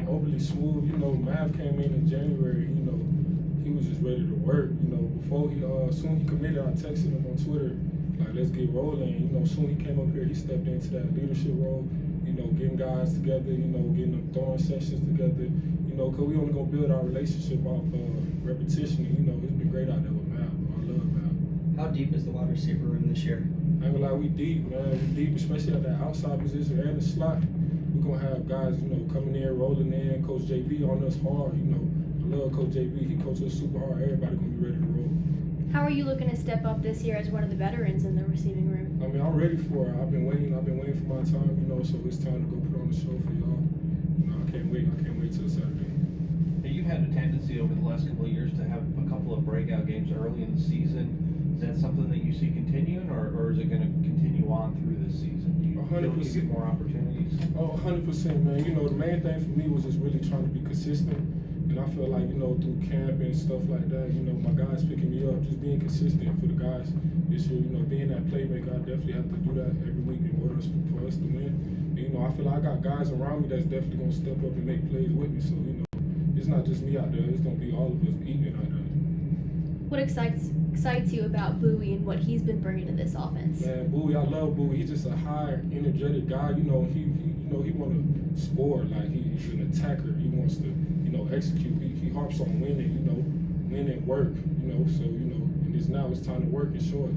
overly smooth. You know, Mav came in January. You know, he was just ready to work. You know, before soon he committed, I texted him on Twitter, like, let's get rolling. You know, soon he came up here, he stepped into that leadership role. You know, getting guys together. You know, getting them throwing sessions together. You know, cause we only gonna build our relationship off repetition. And, you know, it's been great out there with Mav. I love Mav. How deep is the wide receiver room this year? I ain't gonna lie, we deep, man. We deep, especially at that outside position and the slot. We're gonna have guys, you know, coming in, rolling in. Coach JB on us hard, you know. I love Coach JB. He coaches us super hard. Everybody gonna be ready to roll. How are you looking to step up this year as one of the veterans in the receiving room? I mean, I'm ready for it. I've been waiting for my time, you know, so it's time to go put on the show for y'all. You know, I can't wait till Saturday. You've had a tendency over the last couple of years to have a couple of breakout games early in the season. Is that something that you see continuing, or is it going to continue on through this season? Do you 100%. get more opportunities? Oh, 100%, man. You know, the main thing for me was just really trying to be consistent. And I feel like, you know, through camp and stuff like that, you know, my guys picking me up, just being consistent for the guys this year. You know, being that playmaker, I definitely have to do that every week in order for us to win. And, you know, I feel like I got guys around me that's definitely going to step up and make plays with me. So, you know, it's not just me out there. It's going to be all of us eating out there. What excites you about Bowie and what he's been bringing to this offense? Man, Bowie, I love Bowie. He's just a high, energetic guy. You know, he want to score. Like, he's an attacker. He wants to, you know, execute. He harps on winning. You know, win and work. You know, so you know, and it's time to work and show it.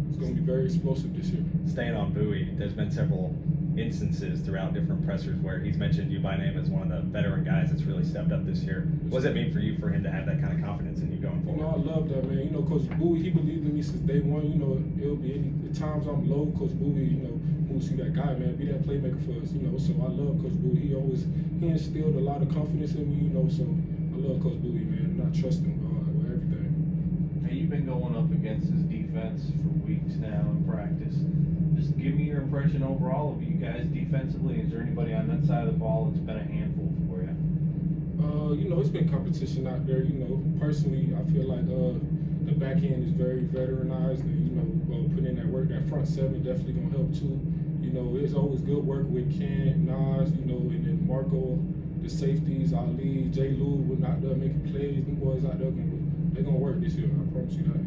It's going to be very explosive this year. Staying on Bowie, there's been several instances throughout different pressers where he's mentioned you by name as one of the veteran guys that's really stepped up this year. What does it mean for you for him to have that kind of confidence in you going forward? You know, I love that, man. You know, Coach Bowie, he believed in me since day one. You know, it'll be any times I'm low, Coach Bowie, you know, Moussa, that guy, man, be that playmaker for us, you know. So I love Coach Bowie. He instilled a lot of confidence in me, you know, so I love Coach Bowie, man, and I trust him with everything. Now, you've been going up against his defense for weeks now in practice. Just give me your impression overall of you guys defensively. Is there anybody on that side of the ball that's been a handful for you? You know, it's been competition out there. You know, personally, I feel like the back end is very veteranized, and you know, putting in that work. That front seven definitely gonna help too. You know, it's always good work with Ken, Nas, you know, and then Marco, the safeties, Ali, J. Lou, we're out there making plays. Them boys out there, they're gonna work this year. I promise you that.